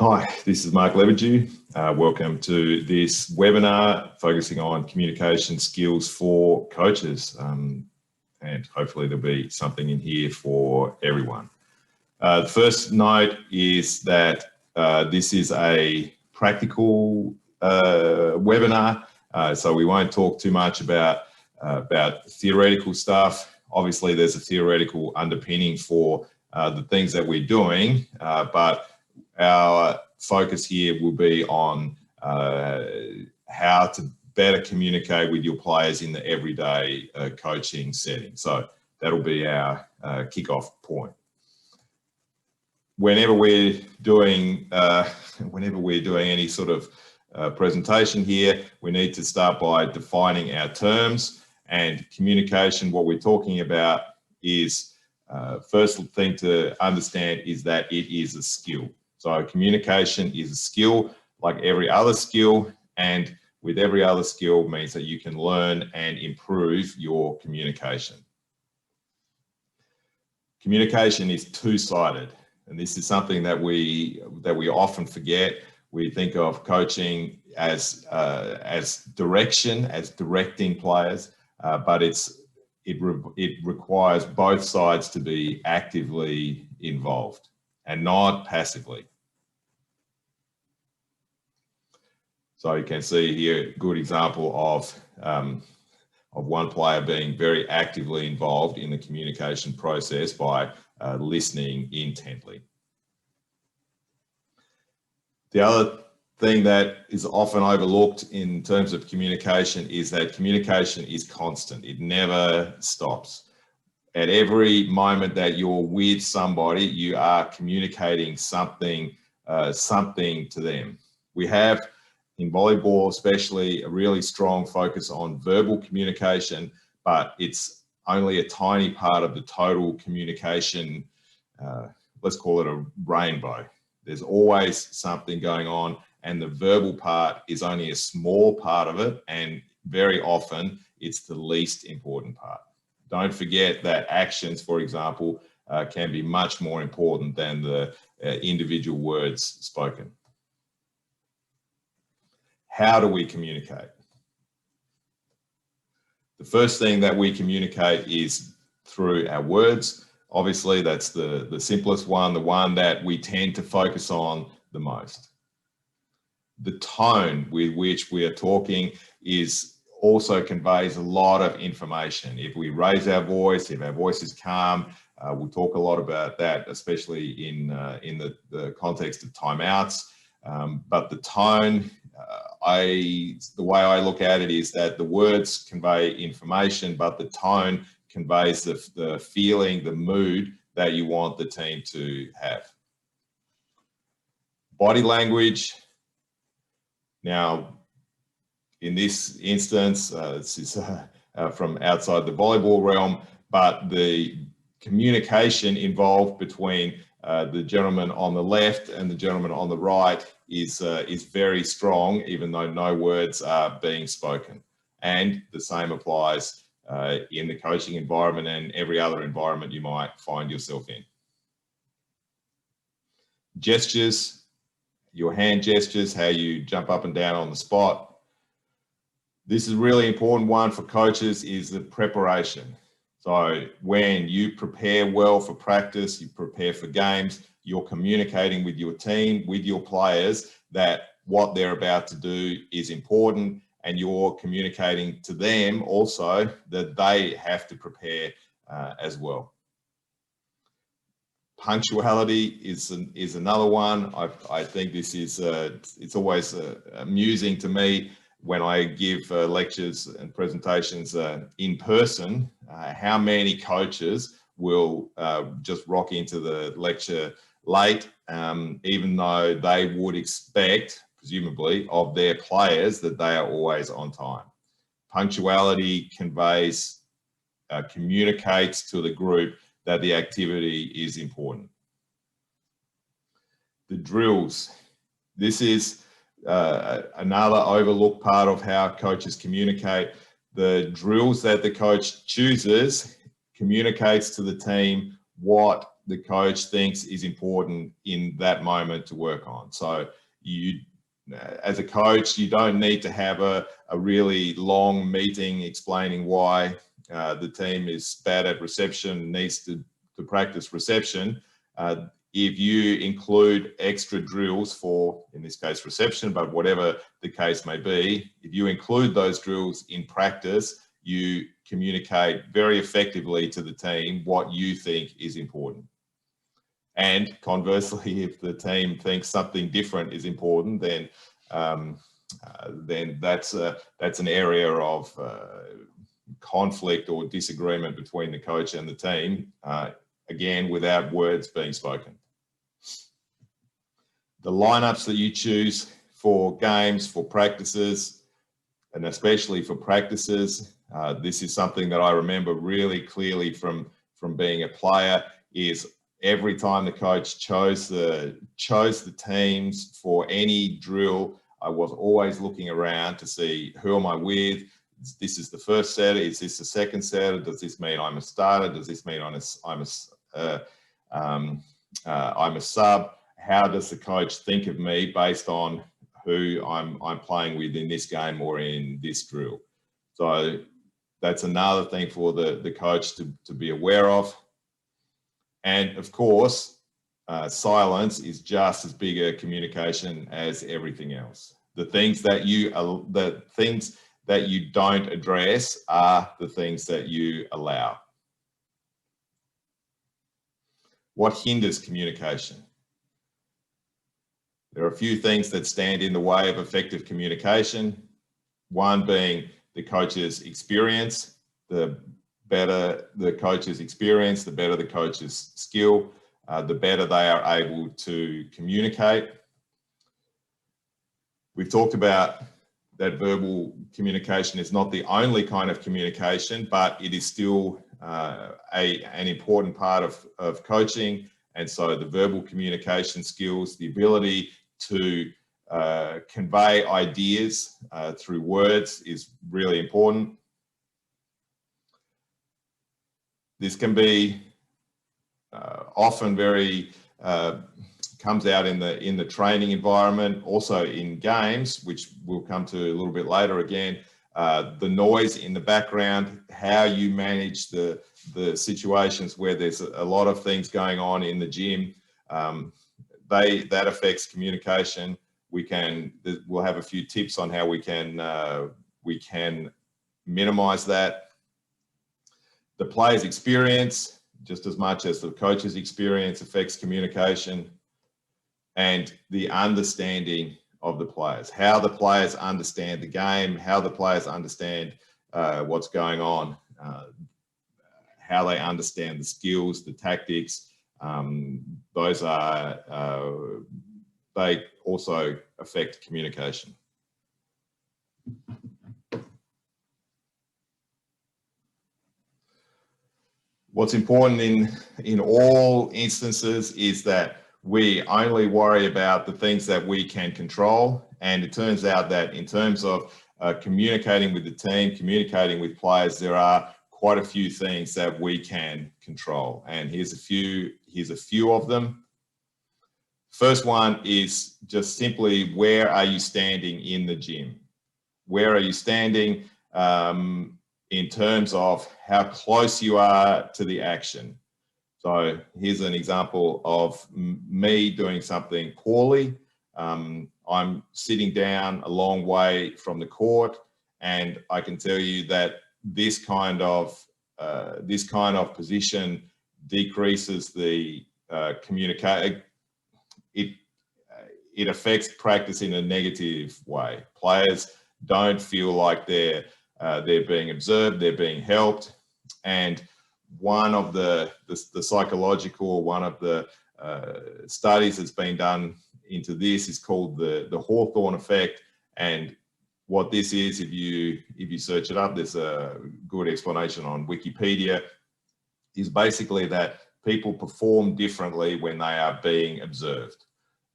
Hi, this is Mark Leverdew. Welcome to this webinar focusing on communication skills for coaches. And hopefully there'll be something in here for everyone. The first note is that this is a practical webinar, so we won't talk too much about theoretical stuff. Obviously, there's a theoretical underpinning for the things that we're doing, but our focus here will be on how to better communicate with your players in the everyday coaching setting. So that'll be our kickoff point. Whenever we're doing any sort of presentation here, we need to start by defining our terms. And communication, what we're talking about is, first thing to understand is that it is a skill. So communication is a skill like every other skill, and with every other skill means that you can learn and improve your communication. Communication is two-sided, and this is something that we often forget. We think of coaching as direction, as directing players, but it requires both sides to be actively involved and not passively. So you can see here a good example of one player being very actively involved in the communication process by listening intently. The other thing that is often overlooked in terms of communication is that communication is constant. It never stops. At every moment that you're with somebody, you are communicating something to them. We have, in volleyball especially, a really strong focus on verbal communication, but it's only a tiny part of the total communication, let's call it a rainbow. There's always something going on, and the verbal part is only a small part of it, and very often it's the least important part. Don't forget that actions, for example, can be much more important than the individual words spoken. How do we communicate? The first thing that we communicate is through our words. Obviously, that's the simplest one, the one that we tend to focus on the most. The tone with which we are talking also conveys a lot of information. If we raise our voice, if our voice is calm, we'll talk a lot about that, especially in the context of timeouts. But the tone, the way I look at it is that the words convey information, but the tone conveys the feeling, the mood that you want the team to have. Body language. Now, in this instance, this is from outside the volleyball realm, but the communication involved between the gentleman on the left and the gentleman on the right is very strong, even though no words are being spoken. And the same applies in the coaching environment and every other environment you might find yourself in. Gestures, your hand gestures, how you jump up and down on the spot. This is a really important one for coaches, is the preparation. So when you prepare well for practice, you prepare for games, you're communicating with your team, with your players, that what they're about to do is important, and you're communicating to them also that they have to prepare as well. Punctuality is another one. I think this is, it's always amusing to me when I give lectures and presentations in person, how many coaches will just rock into the lecture late, even though they would expect, presumably, of their players that they are always on time. Punctuality conveys, communicates to the group that the activity is important. The drills. This is another overlooked part of how coaches communicate. The drills that the coach chooses communicates to the team what the coach thinks is important in that moment to work on. So you, as a coach, you don't need to have a really long meeting explaining why the team is bad at reception, needs to practice reception. If you include extra drills for, in this case, reception, but whatever the case may be, if you include those drills in practice, you communicate very effectively to the team what you think is important. And conversely, if the team thinks something different is important, then that's an area of conflict or disagreement between the coach and the team, again, without words being spoken. The lineups that you choose for games, for practices, and especially for practices, this is something that I remember really clearly from being a player, is every time the coach chose the teams for any drill, I was always looking around to see who am I with. This is the first setter. Is this the second setter? Does this mean I'm a starter? Does this mean I'm a sub? How does the coach think of me based on who I'm playing with in this game or in this drill? So that's another thing for the coach to be aware of. And of course, silence is just as big a communication as everything else. The things that you don't address are the things that you allow. What hinders communication? There are a few things that stand in the way of effective communication. One being the coach's experience. The better the coach's experience, the better the coach's skill, the better they are able to communicate. We've talked about that verbal communication is not the only kind of communication, but it is still an important part of coaching. And so the verbal communication skills, the ability to convey ideas through words is really important. This can be often very comes out in the training environment, also in games, which we'll come to a little bit later again. The noise in the background, how you manage the situations where there's a lot of things going on in the gym, that affects communication. We'll have a few tips on how we can minimize that. The player's experience, just as much as the coach's experience, affects communication. And the understanding of the players, how the players understand the game, how the players understand what's going on, how they understand the skills, the tactics. Those they also affect communication. What's important in all instances is that we only worry about the things that we can control. And it turns out that in terms of communicating with the team, communicating with players, there are quite a few things that we can control. And here's a few of them. First one is just simply, where are you standing in the gym? Where are you standing in terms of how close you are to the action? So here's an example of me doing something poorly. I'm sitting down a long way from the court, and I can tell you that this kind of position decreases the communication. It affects practice in a negative way. Players don't feel like they're being observed, they're being helped, and one of the psychological, one of the studies that's been done into this is called the Hawthorne effect. And what this is, if you search it up, there's a good explanation on Wikipedia, is basically that people perform differently when they are being observed.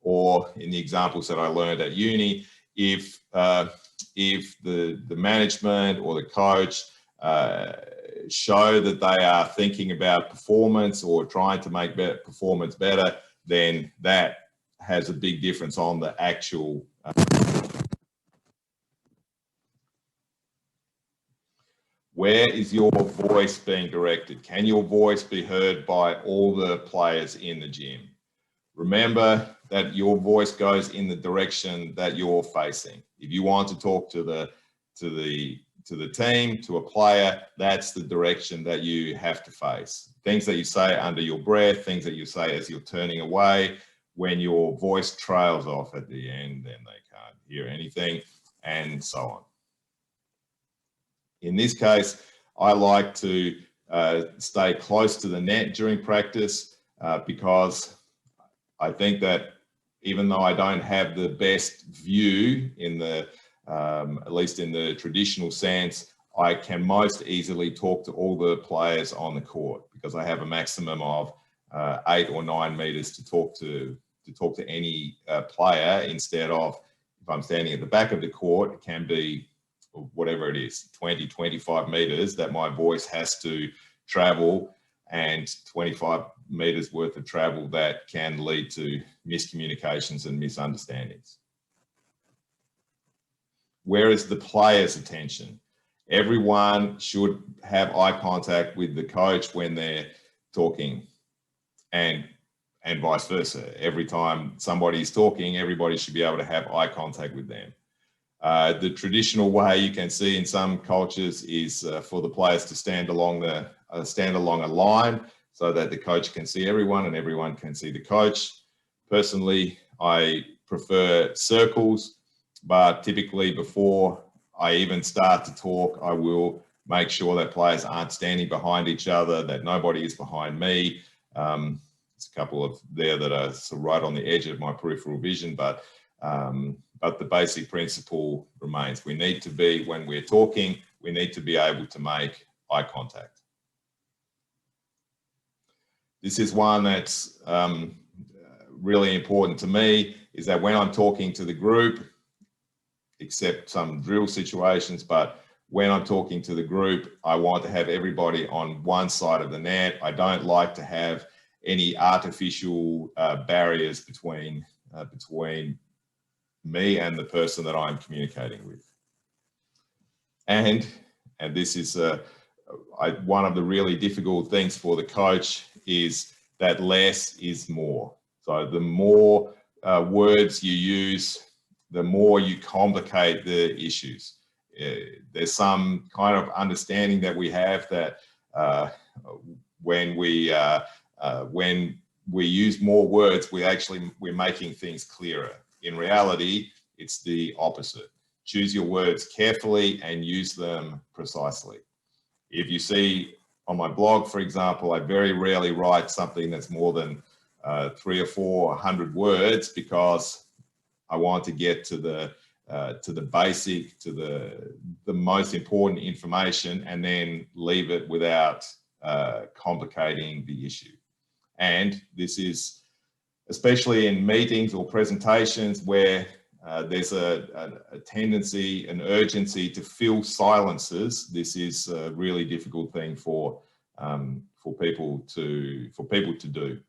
Or in the examples that I learned at uni, if the management or the coach show that they are thinking about performance or trying to make performance better, then that has a big difference on the actual where is your voice being directed? Can your voice be heard by all the players in the gym? Remember that your voice goes in the direction that you're facing. If you want to talk to the team, to a player, that's the direction that you have to face. Things that you say under your breath, things that you say as you're turning away, when your voice trails off at the end, then they can't hear anything, and so on. In this case, I like to stay close to the net during practice because I think that even though I don't have the best view in the, at least in the traditional sense, I can most easily talk to all the players on the court because I have a maximum of 8 or 9 meters to talk to any player, instead of, if I'm standing at the back of the court, it can be whatever it is, 20, 25 meters that my voice has to travel, and 25 meters worth of travel that can lead to miscommunications and misunderstandings. Where is the player's attention? Everyone should have eye contact with the coach when they're talking, and vice versa. Every time somebody is talking, everybody should be able to have eye contact with them. The traditional way you can see in some cultures is for the players to stand along a line so that the coach can see everyone and everyone can see the coach. Personally, I prefer circles, but typically before I even start to talk, I will make sure that players aren't standing behind each other, that nobody is behind me. There's a couple of there that are sort of right on the edge of my peripheral vision, but the basic principle remains. We need to be, when we're talking, we need to be able to make eye contact. This is one that's really important to me, is that when I'm talking to the group, except some drill situations, but when I'm talking to the group, I want to have everybody on one side of the net. I don't like to have any artificial barriers between me and the person that I'm communicating with. And this is one of the really difficult things for the coach, is that less is more. So the more words you use, the more you complicate the issues. There's some kind of understanding that we have that when we use more words, we're making things clearer. In reality, it's the opposite. Choose your words carefully and use them precisely. If you see on my blog, for example, I very rarely write something that's more than 300 or 400 words, because I want to get to the basic, to the most important information, and then leave it without complicating the issue. And this is especially in meetings or presentations where there's a tendency, an urgency to fill silences. This is a really difficult thing for people to do.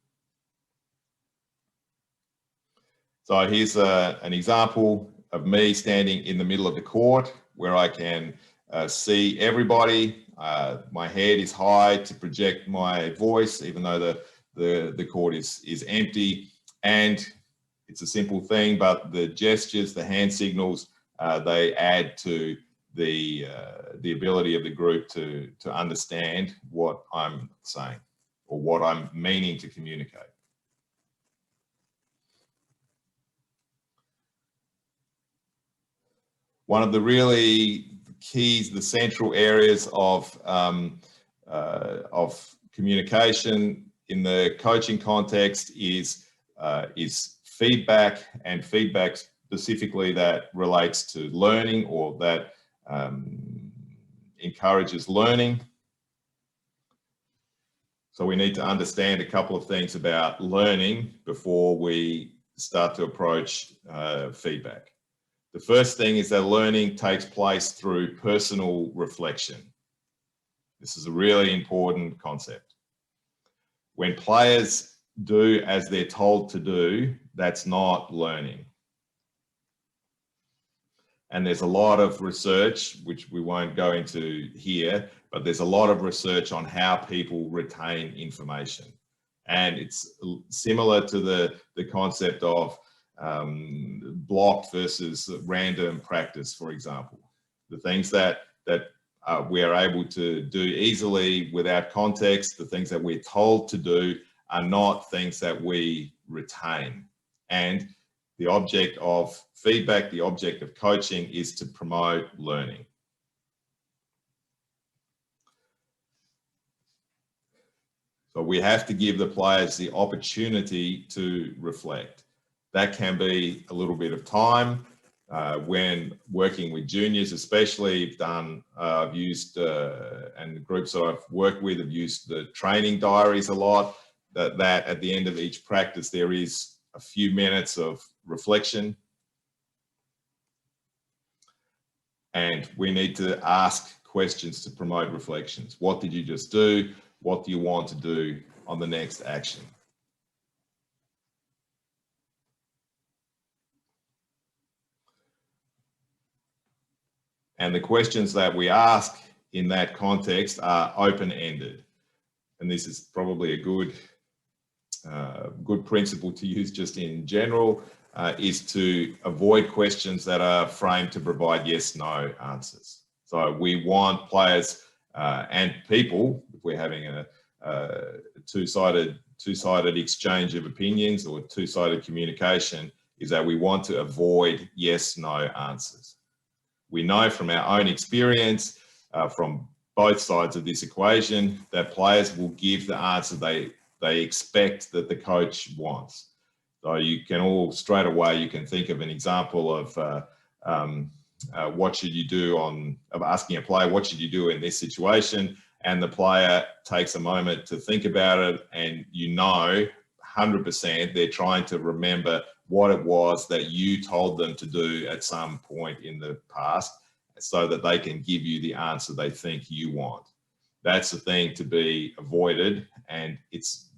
So here's an example of me standing in the middle of the court where I can see everybody. My head is high to project my voice, even though the court is empty. And it's a simple thing, but the gestures, the hand signals, they add to the ability of the group to understand what I'm saying or what I'm meaning to communicate. One of the really keys, the central areas of communication in the coaching context is feedback, and feedback specifically that relates to learning or that encourages learning. So we need to understand a couple of things about learning before we start to approach feedback. The first thing is that learning takes place through personal reflection. This is a really important concept. When players do as they're told to do, that's not learning. And there's a lot of research, which we won't go into here, but there's a lot of research on how people retain information. And it's similar to the concept of blocked versus random practice, for example. The things that we are able to do easily without context, the things that we're told to do are not things that we retain. And the object of feedback, the object of coaching is to promote learning. So we have to give the players the opportunity to reflect. That can be a little bit of time. When working with juniors, especially, I've used, and the groups that I've worked with have used the training diaries a lot, that at the end of each practice, there is a few minutes of reflection. And we need to ask questions to promote reflections. What did you just do? What do you want to do on the next action? And the questions that we ask in that context are open-ended. And this is probably a good principle to use just in general, is to avoid questions that are framed to provide yes/no answers. So we want players and people, if we're having a two-sided exchange of opinions or two-sided communication, is that we want to avoid yes/no answers. We know from our own experience, from both sides of this equation, that players will give the answer they expect that the coach wants. So you can all straight away, you can think of an example of what should you do of asking a player, what should you do in this situation? And the player takes a moment to think about it, and 100% they're trying to remember what it was that you told them to do at some point in the past, so that they can give you the answer they think you want. That's the thing to be avoided, and it's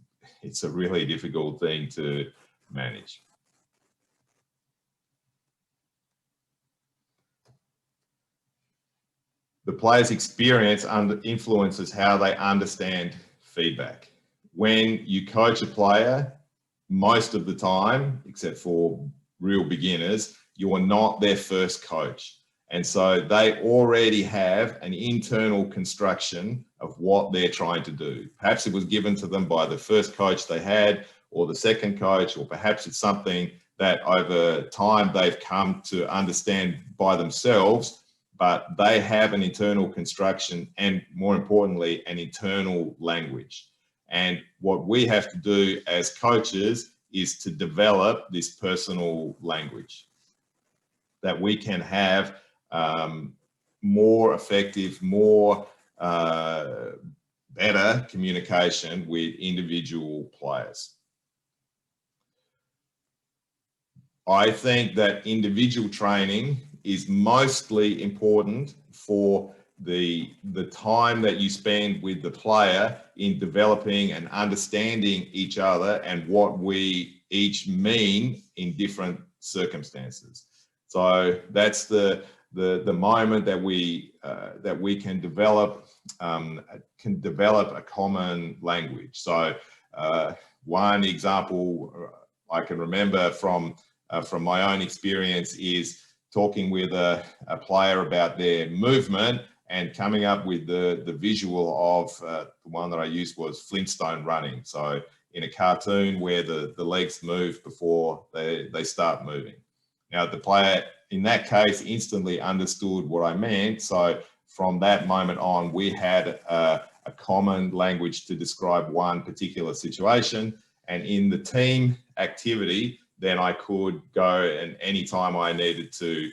a really difficult thing to manage. The player's experience influences how they understand feedback. When you coach a player, most of the time, except for real beginners, you are not their first coach. And so they already have an internal construction of what they're trying to do. Perhaps it was given to them by the first coach they had, or the second coach, or perhaps it's something that over time they've come to understand by themselves, but they have an internal construction and, more importantly, an internal language. And what we have to do as coaches is to develop this personal language that we can have more effective, better communication with individual players. I think that individual training is mostly important for the time that you spend with the player in developing and understanding each other and what we each mean in different circumstances. So that's the moment that we can develop a common language. So one example I can remember from my own experience is talking with a player about their movement and coming up with the visual of the one that I used was Flintstone running. So in a cartoon where the legs move before they start moving. Now the player in that case instantly understood what I meant. So from that moment on, we had a common language to describe one particular situation. And in the team activity, then I could go, and anytime I needed to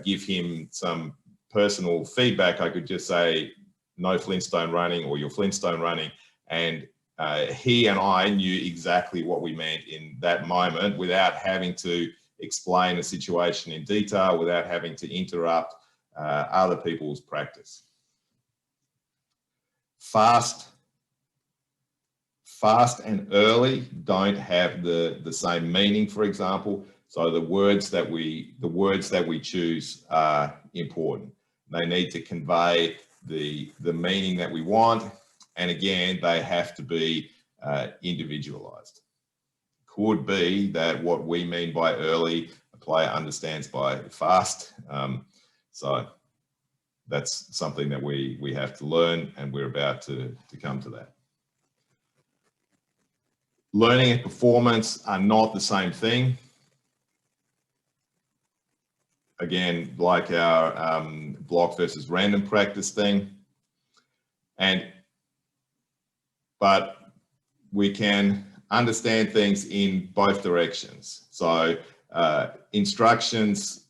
give him some personal feedback, I could just say, no Flintstone running, or you're Flintstone running. And he and I knew exactly what we meant in that moment without having to explain a situation in detail, without having to interrupt other people's practice. fast and early don't have the same meaning, for example. So the words that we choose are important. They need to convey the meaning that we want, and again, they have to be individualized. Could be that what we mean by early, a player understands by fast. So that's something that we have to learn, and we're about to come to that. Learning and performance are not the same thing. Again, like our block versus random practice thing. But we can understand things in both directions. So instructions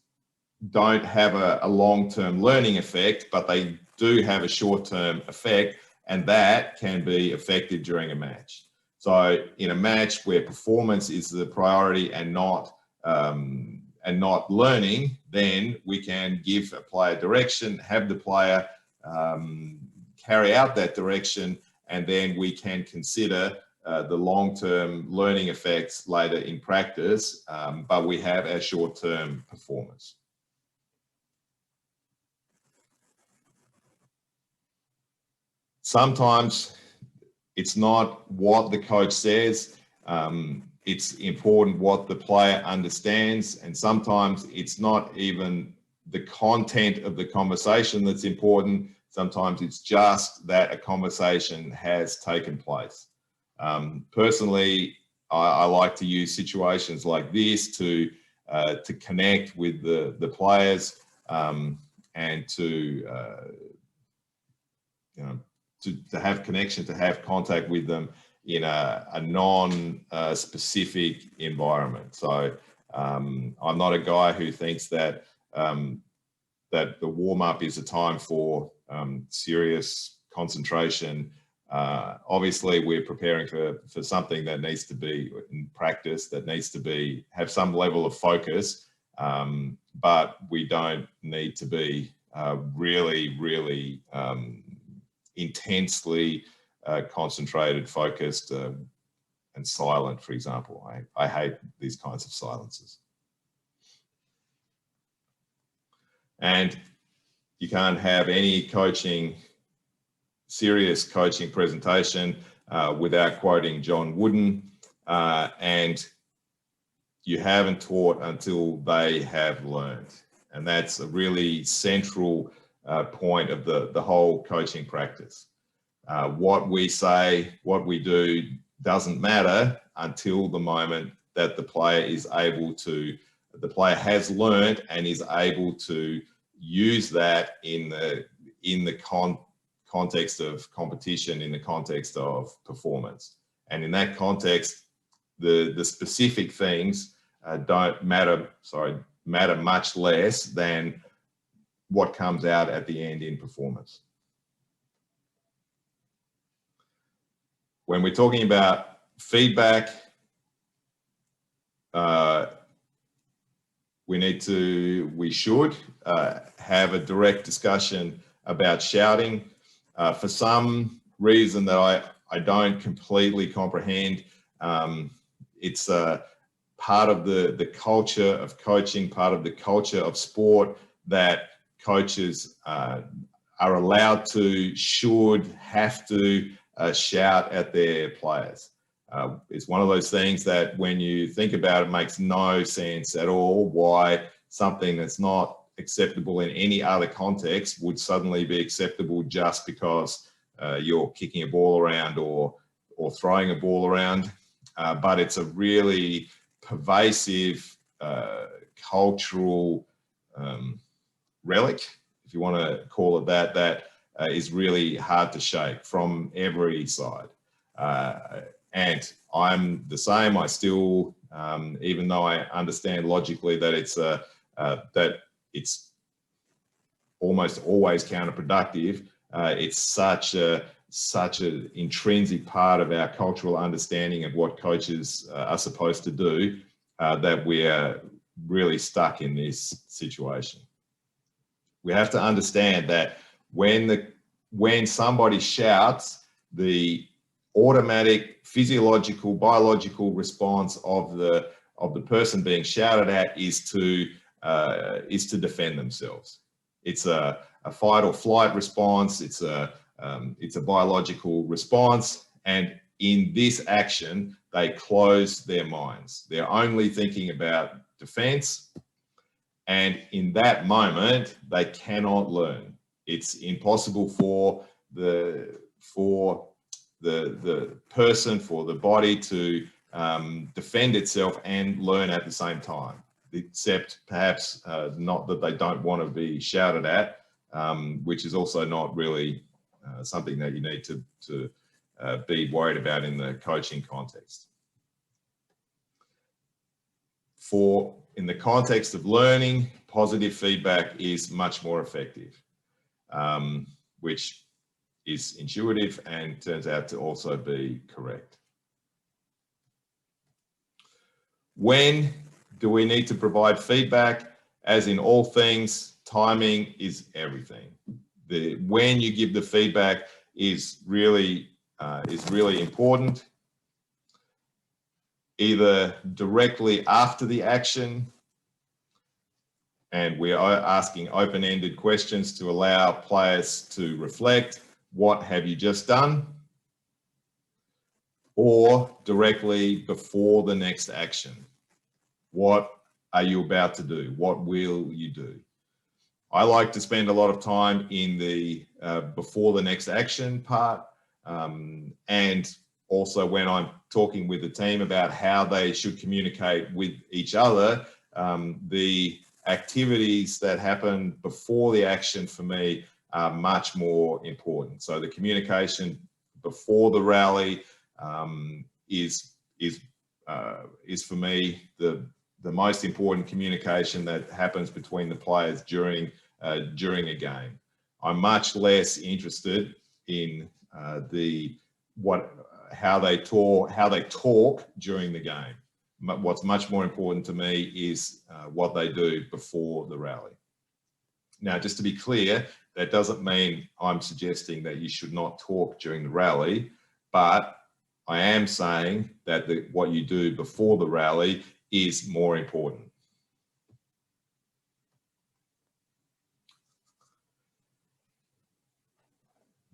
don't have a long-term learning effect, but they do have a short-term effect, and that can be affected during a match. So in a match where performance is the priority and not learning, then we can give a player direction, have the player carry out that direction, and then we can consider the long-term learning effects later in practice, but we have our short-term performance. Sometimes it's not what the coach says, it's important what the player understands, and sometimes it's not even the content of the conversation that's important. Sometimes it's just that a conversation has taken place. Personally, I like to use situations like this to connect with the players and to have connection, to have contact with them in a non-specific environment. So I'm not a guy who thinks that that the warm-up is a time for serious concentration. Obviously, we're preparing for something that needs to be in practice, that needs to have some level of focus, but we don't need to be really intensely concentrated, focused, and silent, for example. I hate these kinds of silences. And you can't have any serious coaching presentation without quoting John Wooden, and you haven't taught until they have learned. And that's a really central point of the whole coaching practice. What we say, what we do doesn't matter until the moment that the player has learned and is able to use that in the context of competition, in the context of performance. And in that context, the specific things don't matter, matter much less than what comes out at the end in performance. When we're talking about feedback, we should have a direct discussion about shouting. For some reason that I don't completely comprehend, it's part of the culture of coaching, part of the culture of sport, that coaches are allowed to, should, have to shout at their players. It's one of those things that when you think about it, makes no sense at all why something that's not acceptable in any other context would suddenly be acceptable just because you're kicking a ball around or throwing a ball around. But it's a really pervasive cultural relic, if you want to call it that, that is really hard to shake from every side. And I'm the same. I still, even though I understand logically that it's almost always counterproductive, it's such an intrinsic part of our cultural understanding of what coaches are supposed to do that we're really stuck in this situation. We have to understand that when when somebody shouts, the automatic physiological, biological response of the person being shouted at is to defend themselves. It's a fight or flight response. It's a biological response, and in this action, they close their minds. They're only thinking about defense, and in that moment, they cannot learn. It's impossible for the person, for the body to defend itself and learn at the same time, except perhaps not that they don't want to be shouted at, which is also not really something that you need to be worried about in the coaching context. In the context of learning, positive feedback is much more effective, which is intuitive and turns out to also be correct. When do we need to provide feedback? As in all things, timing is everything. When you give the feedback is really important. Either directly after the action, and we are asking open-ended questions to allow players to reflect, what have you just done? Or directly before the next action. What are you about to do? What will you do? I like to spend a lot of time in the before the next action part, and also when I'm talking with the team about how they should communicate with each other, the activities that happen before the action for me are much more important. So the communication before the rally is for me the most important communication that happens between the players during a game. I'm much less interested in how they talk during the game. What's much more important to me is what they do before the rally. Now, just to be clear, that doesn't mean I'm suggesting that you should not talk during the rally, but I am saying that what you do before the rally is more important.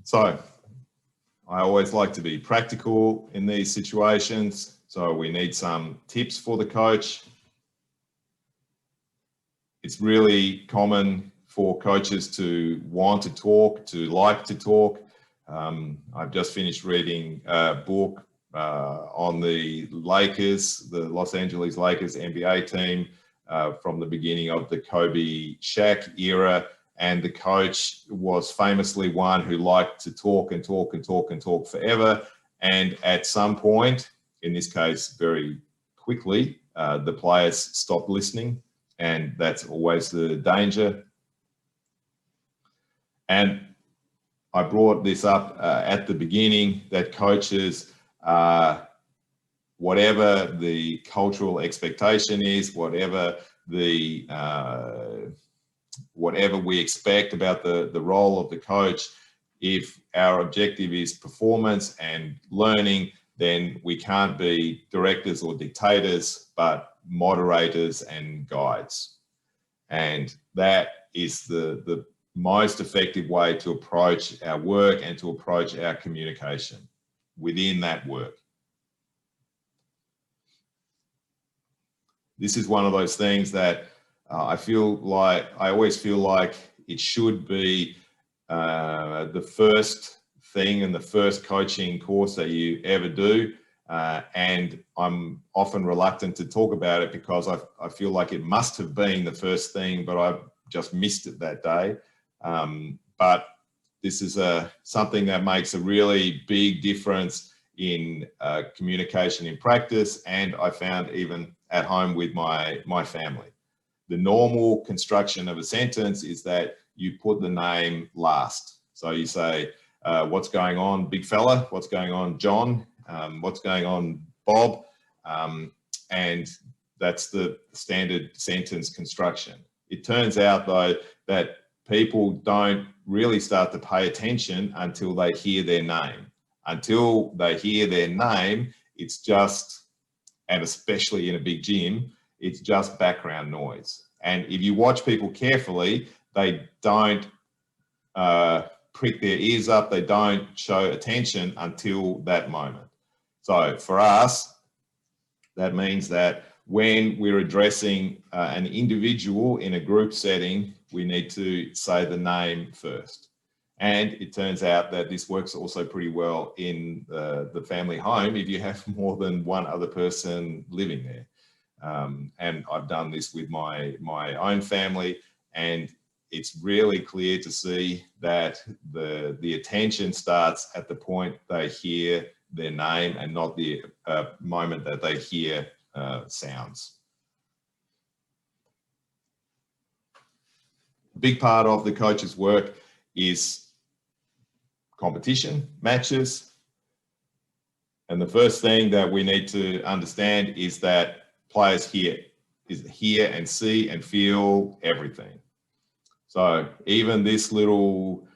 So I always like to be practical in these situations. So we need some tips for the coach. It's really common for coaches to want to talk, to like to talk. I've just finished reading a book on the Lakers, the Los Angeles Lakers NBA team from the beginning of the Kobe Shaq era. And the coach was famously one who liked to talk and talk and talk and talk forever. And at some point, in this case, very quickly, the players stopped listening. And that's always the danger. And I brought this up at the beginning, that coaches, whatever the cultural expectation is, whatever we expect about the role of the coach, if our objective is performance and learning, then we can't be directors or dictators, but moderators and guides. And that is the most effective way to approach our work and to approach our communication within that work. This is one of those things that I always feel like it should be the first thing and the first coaching course that you ever do. And I'm often reluctant to talk about it because I feel like it must have been the first thing, but I've just missed it that day. But this is something that makes a really big difference in communication in practice, and I found even at home with my family. The normal construction of a sentence is that you put the name last. So you say, what's going on, big fella? What's going on, John? What's going on, Bob? And that's the standard sentence construction. It turns out, though, that people don't really start to pay attention until they hear their name. Until they hear their name, it's just, and especially in a big gym, it's just background noise. And if you watch people carefully, they don't prick their ears up, they don't show attention until that moment. So for us, that means that when we're addressing an individual in a group setting, we need to say the name first. And it turns out that this works also pretty well in the family home if you have more than one other person living there. And I've done this with my own family, and it's really clear to see that the attention starts at the point they hear their name and not the moment that they hear sounds. A big part of the coach's work is competition, matches. And the first thing that we need to understand is that players hear and see and feel everything. So even this little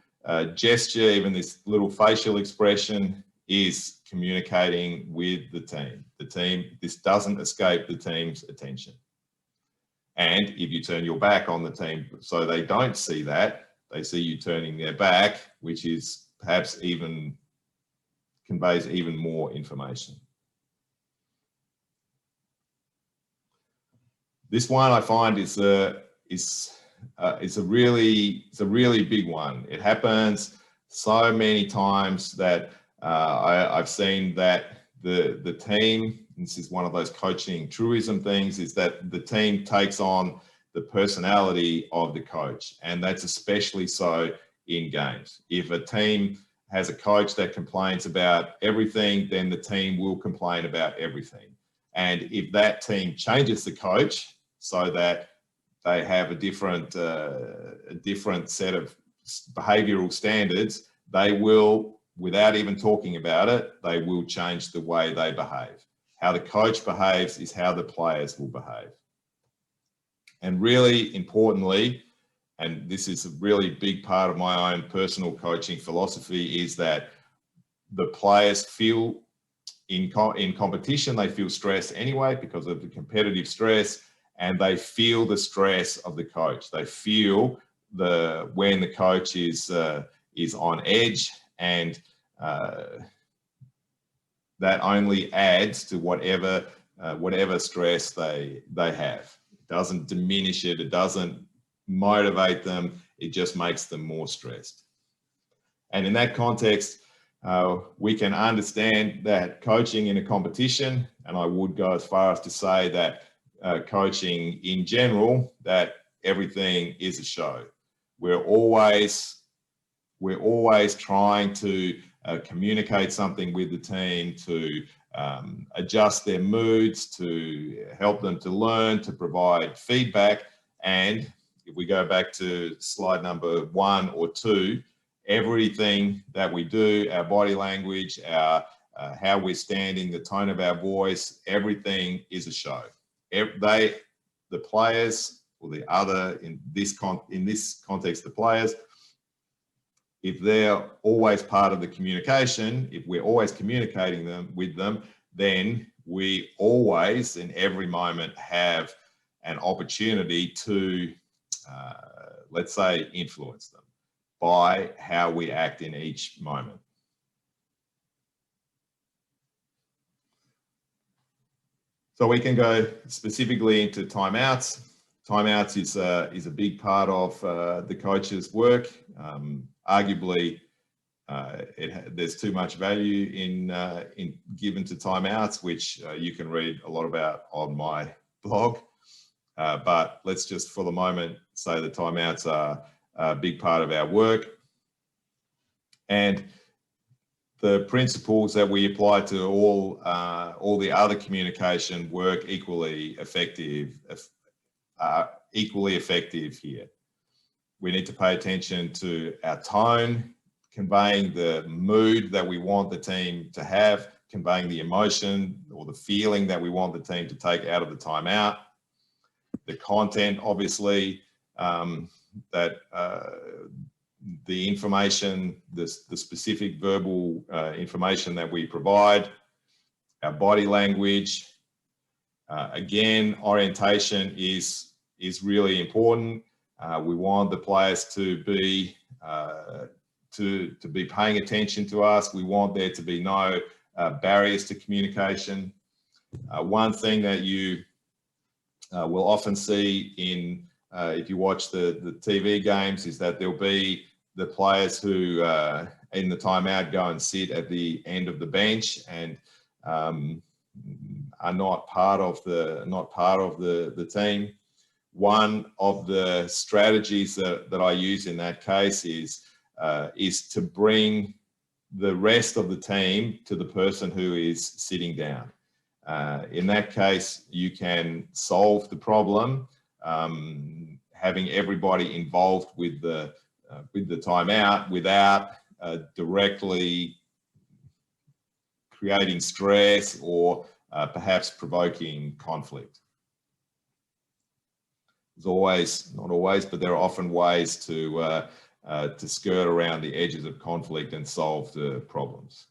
gesture, even this little facial expression is communicating with the team. This doesn't escape the team's attention. And if you turn your back on the team so they don't see that, they see you turning their back, which is perhaps even conveys even more information. This one I find is a really big one. It happens so many times that I've seen that the team, and this is one of those coaching truism things, is that the team takes on the personality of the coach, and that's especially so in games. If a team has a coach that complains about everything, then the team will complain about everything. And if that team changes the coach so that they have a different set of behavioral standards, they will, without even talking about it, they will change the way they behave. How the coach behaves is how the players will behave. And really importantly, and this is a really big part of my own personal coaching philosophy, is that the players feel in competition, they feel stress anyway because of the competitive stress, and they feel the stress of the coach. They feel when the coach is on edge, and that only adds to whatever stress they have. It doesn't diminish it. It doesn't motivate them. It just makes them more stressed. And in that context, we can understand that coaching in a competition, and I would go as far as to say that coaching in general, that everything is a show. We're always trying to communicate something with the team, to adjust their moods, to help them to learn, to provide feedback. And if we go back to slide number 1 or 2, everything that we do, our body language, our how we're standing, the tone of our voice, everything is a show. The players, or the other, in this context, the players, if they're always part of the communication, if we're always communicating with them, then we always, in every moment, have an opportunity to, let's say, influence them by how we act in each moment. So we can go specifically into timeouts. Timeouts is a big part of the coach's work. Arguably, there's too much value in given to timeouts, which you can read a lot about on my blog. But let's just, for the moment, say the timeouts are a big part of our work. And the principles that we apply to all the other communication work equally effective here. We need to pay attention to our tone, conveying the mood that we want the team to have, conveying the emotion or the feeling that we want the team to take out of the timeout. The content, obviously, the information, the specific verbal information that we provide, our body language. Again, orientation is really important. We want the players to be paying attention to us. We want there to be no barriers to communication. One thing that you will often see in if you watch the TV games is that there'll be the players who in the timeout go and sit at the end of the bench and are not part of the team. One of the strategies that I use in that case is to bring the rest of the team to the person who is sitting down. In that case, you can solve the problem having everybody involved with the timeout without directly creating stress or perhaps provoking conflict. There's always, not always, but there are often ways to skirt around the edges of conflict and solve the problems.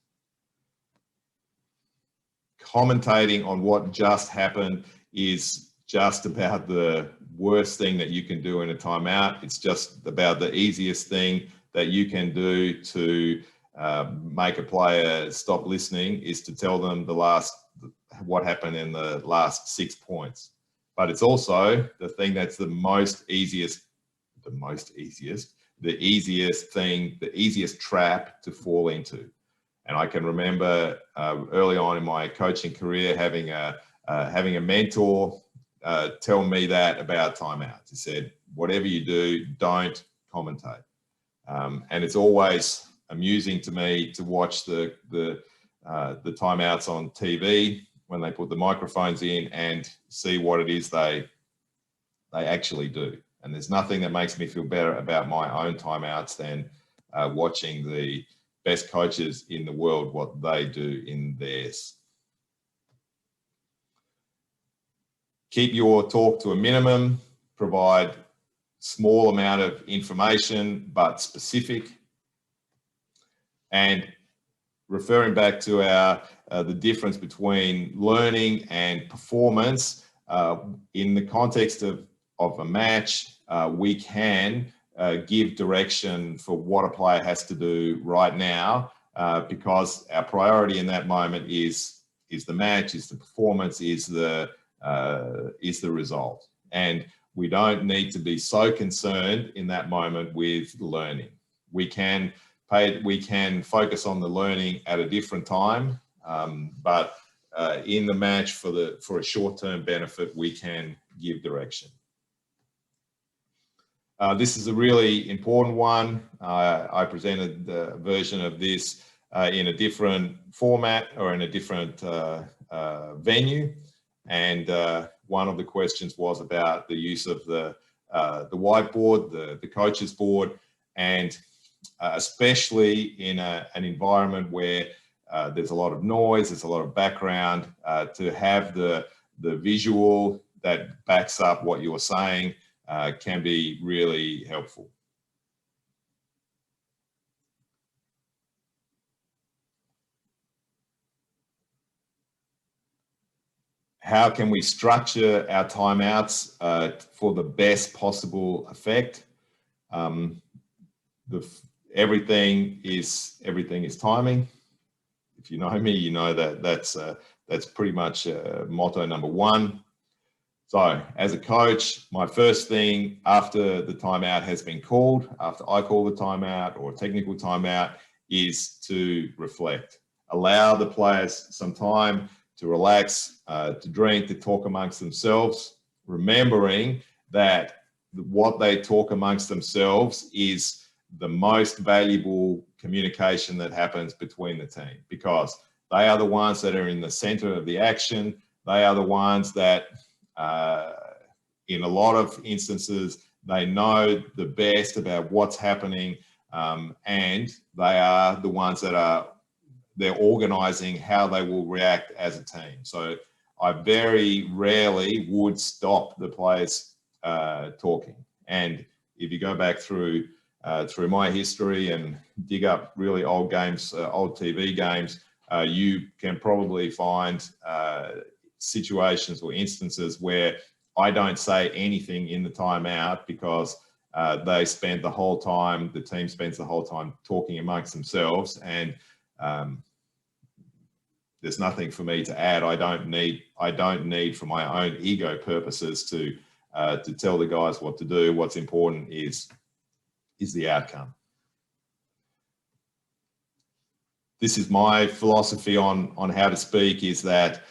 Commentating on what just happened is just about the worst thing that you can do in a timeout. It's just about the easiest thing that you can do to make a player stop listening is to tell them what happened in the last 6 points. But it's also the thing that's the easiest trap to fall into. And I can remember early on in my coaching career having a mentor tell me that about timeouts. He said, whatever you do, don't commentate. And it's always amusing to me to watch the timeouts on TV when they put the microphones in and see what it is they actually do. And there's nothing that makes me feel better about my own timeouts than watching the best coaches in the world, what they do in theirs. Keep your talk to a minimum, provide small amount of information, but specific. And referring back to the difference between learning and performance, in the context of a match, we can give direction for what a player has to do right now, because our priority in that moment is the match, is the performance, is the result. And we don't need to be so concerned in that moment with learning. We can focus on the learning at a different time, but in the match for a short-term benefit, we can give direction. This is a really important one. I presented the version of this in a different format or in a different venue. And one of the questions was about the use of the whiteboard, the coach's board, and especially in an environment where there's a lot of noise, there's a lot of background, to have the visual that backs up what you're saying can be really helpful. How can we structure our timeouts for the best possible effect? Everything is timing. If you know me, you know that's pretty much motto number one. So as a coach, my first thing after the timeout has been called, after I call the timeout or a technical timeout, is to reflect. Allow the players some time to relax, to drink, to talk amongst themselves, remembering that what they talk amongst themselves is the most valuable communication that happens between the team, because they are the ones that are in the center of the action. They are the ones that, in a lot of instances, they know the best about what's happening, and they are the ones that they're organizing how they will react as a team. So I very rarely would stop the players talking. And if you go back through my history and dig up really old games, old TV games, you can probably find situations or instances where I don't say anything in the timeout because they spend the whole time, the team spends the whole time talking amongst themselves, and there's nothing for me to add. I don't need for my own ego purposes to tell the guys what to do. What's important is the outcome. This is my philosophy on how to speak, is that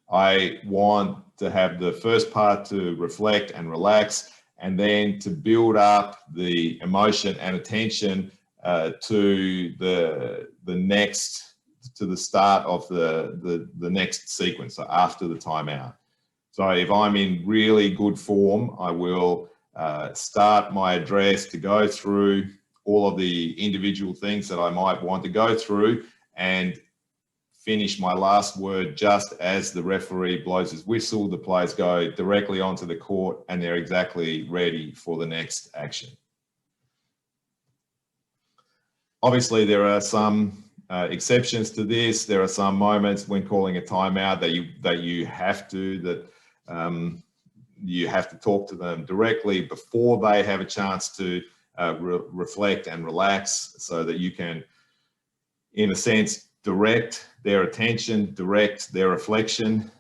I want to have the first part to reflect and relax, and then to build up the emotion and attention to the start of the next sequence, so after the timeout. So if I'm in really good form, I will start my address to go through all of the individual things that I might want to go through, and finish my last word just as the referee blows his whistle. The players go directly onto the court and they're exactly ready for the next action. Obviously, there are some exceptions to this. There are some moments when calling a timeout that you have to talk to them directly before they have a chance to reflect and relax, so that you can, in a sense, direct their attention, direct their reflection,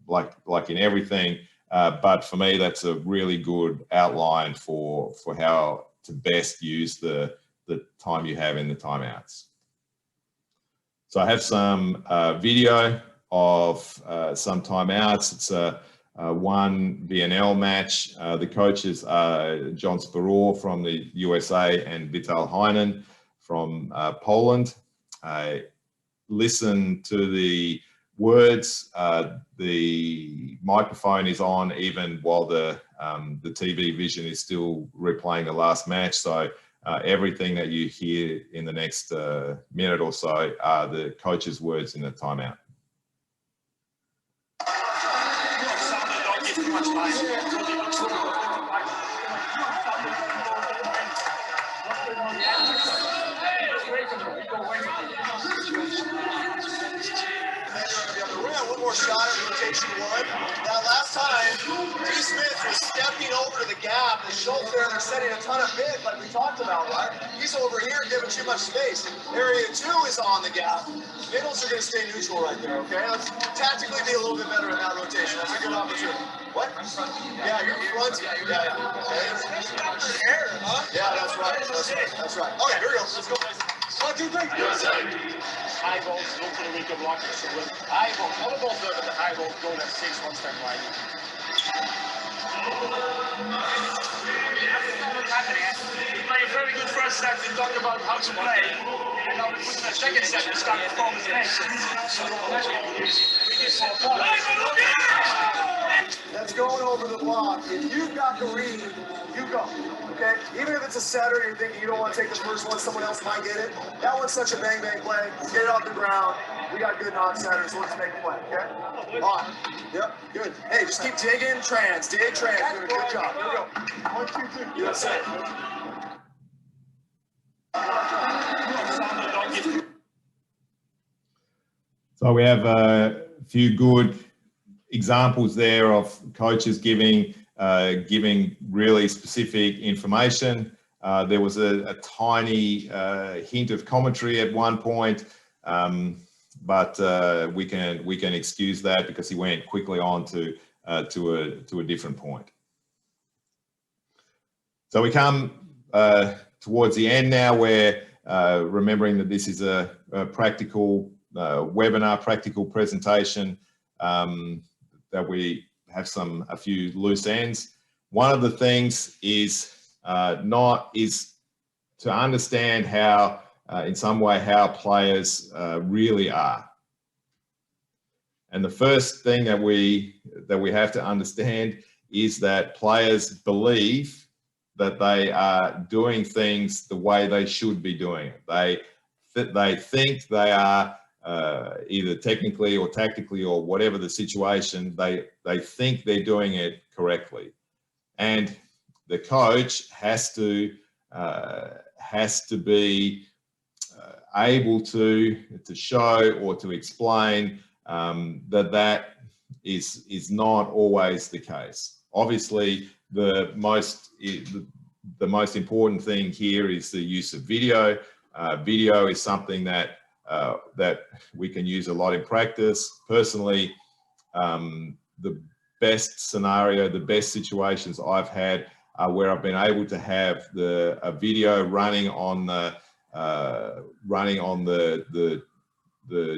like in everything. But for me, that's a really good outline for how to best use the time you have in the timeouts. So I have some video of some timeouts. It's one VNL match. The coaches are John Spiror from the USA and Vital Heinen from Poland. Listen to the words. The microphone is on even while the TV vision is still replaying the last match. So everything that you hear in the next minute or so are the coach's words in the timeout. One more shot at rotation one. That last time, D. Smith was stepping over to the gap, and Schultz there, they're setting a ton of big, like we talked about, right? He's over here giving too much space. Area 2 is on the gap. Middles are going to stay neutral right there, okay? Let's tactically be a little bit better in that rotation. That's a good opportunity. What? Yeah, you're front. Yeah. Okay. Yeah, that's right. That's right. Okay, here we go. Let's go. 1, 2, 3. High balls, look for the weaker blockers. So with high balls, all the balls there, but the high balls go that 6 1 step line. You play a very good first set. We talked about how to play, and now we put in a second set. We start performance next. That's going over the block. If you've got the read, you go. Okay? Even if it's a setter, you're thinking you don't want to take the first one, someone else might get it. That one's such a bang-bang play. Get it off the ground. We got good non-setters, so let's make a play, okay? On. Yep, good. Hey, just keep digging trans. Dig trans. Good job. Here we go. 1, 2, 3. USA. So we have a few good examples there of coaches giving really specific information. There was a tiny hint of commentary at one point, but we can excuse that because he went quickly on to a different point. So we come towards the end now, where remembering that this is a practical webinar, practical presentation, that we have a few loose ends. One of the things is to understand how, in some way, how players really are. And the first thing that we have to understand is that players believe that they are doing things the way they should be doing it. They think they are either technically or tactically or whatever the situation, they think they're doing it correctly. And the coach has to be able to show or to explain that is not always the case. Obviously, the most important thing here is the use of video. Video is something that we can use a lot in practice. Personally, the best scenario, the best situations I've had are where I've been able to have a video running on the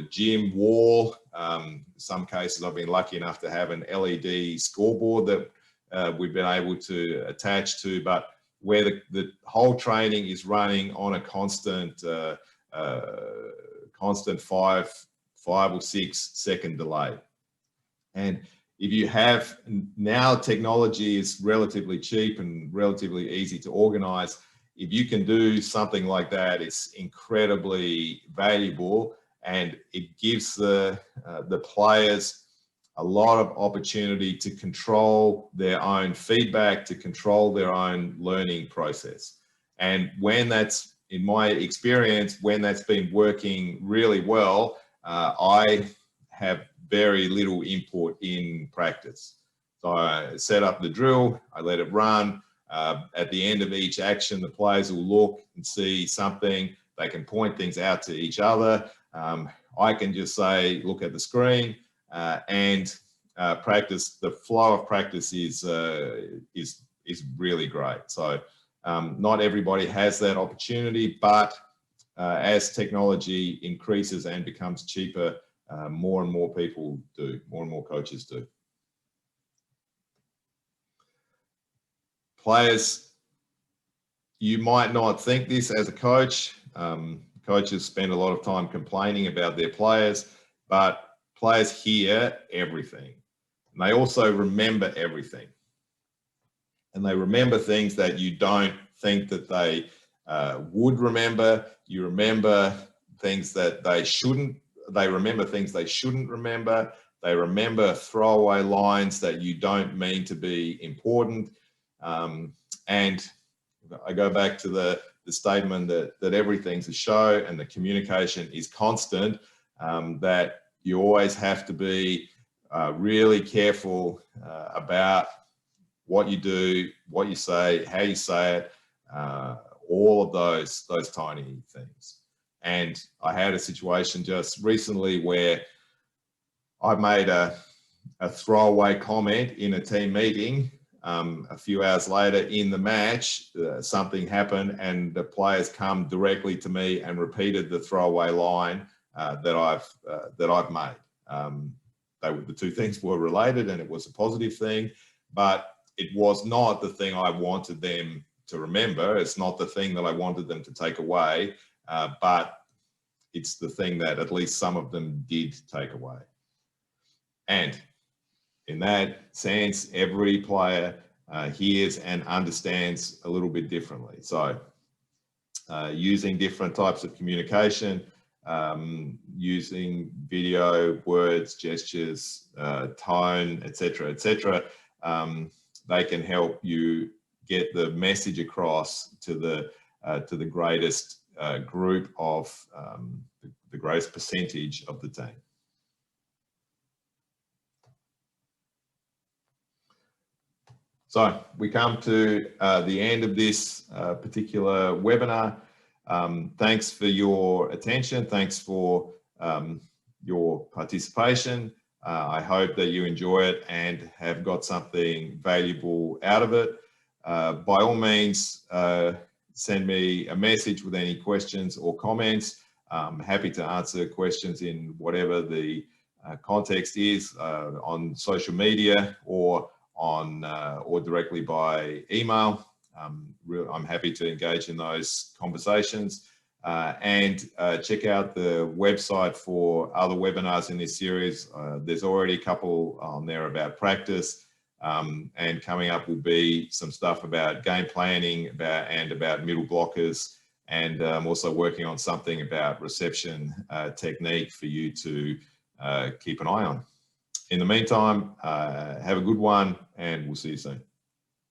gym wall. In some cases, I've been lucky enough to have an LED scoreboard that we've been able to attach to, but where the whole training is running on a constant 5 or 6 second delay. And if you have, now technology is relatively cheap and relatively easy to organize. If you can do something like that, it's incredibly valuable, and it gives the players a lot of opportunity to control their own feedback, to control their own learning process. And when that's, in my experience, when that's been working really well, I have very little input in practice. So I set up the drill, I let it run. At the end of each action, the players will look and see something. They can point things out to each other. I can just say, look at the screen, and practice. The flow of practice is really great. So not everybody has that opportunity, but as technology increases and becomes cheaper, more and more people do, more and more coaches do. Players, you might not think this as a coach. Coaches spend a lot of time complaining about their players, but players hear everything. And they also remember everything. And they remember things that you don't think that they would remember. You remember things that they shouldn't. They remember things they shouldn't remember. They remember throwaway lines that you don't mean to be important. And I go back to the statement that everything's a show and the communication is constant, that you always have to be really careful about what you do, what you say, how you say it, all of those tiny things. And I had a situation just recently where I made a throwaway comment in a team meeting. A few hours later in the match, something happened and the players come directly to me and repeated the throwaway line that I've made. The two things were related and it was a positive thing, but it was not the thing I wanted them to remember. It's not the thing that I wanted them to take away, but it's the thing that at least some of them did take away. And in that sense, every player hears and understands a little bit differently. So using different types of communication, using video, words, gestures, tone, etc., they can help you get the message across to the greatest group of the greatest percentage of the team. So we come to the end of this particular webinar. Thanks for your attention. Thanks for your participation. I hope that you enjoy it and have got something valuable out of it. By all means, send me a message with any questions or comments. I'm happy to answer questions in whatever the context is, on social media or directly by email. I'm happy to engage in those conversations, and check out the website for other webinars in this series. There's already a couple on there about practice, and coming up will be some stuff about game planning and about middle blockers, and I'm also working on something about reception technique for you to keep an eye on. In the meantime, have a good one, and we'll see you soon.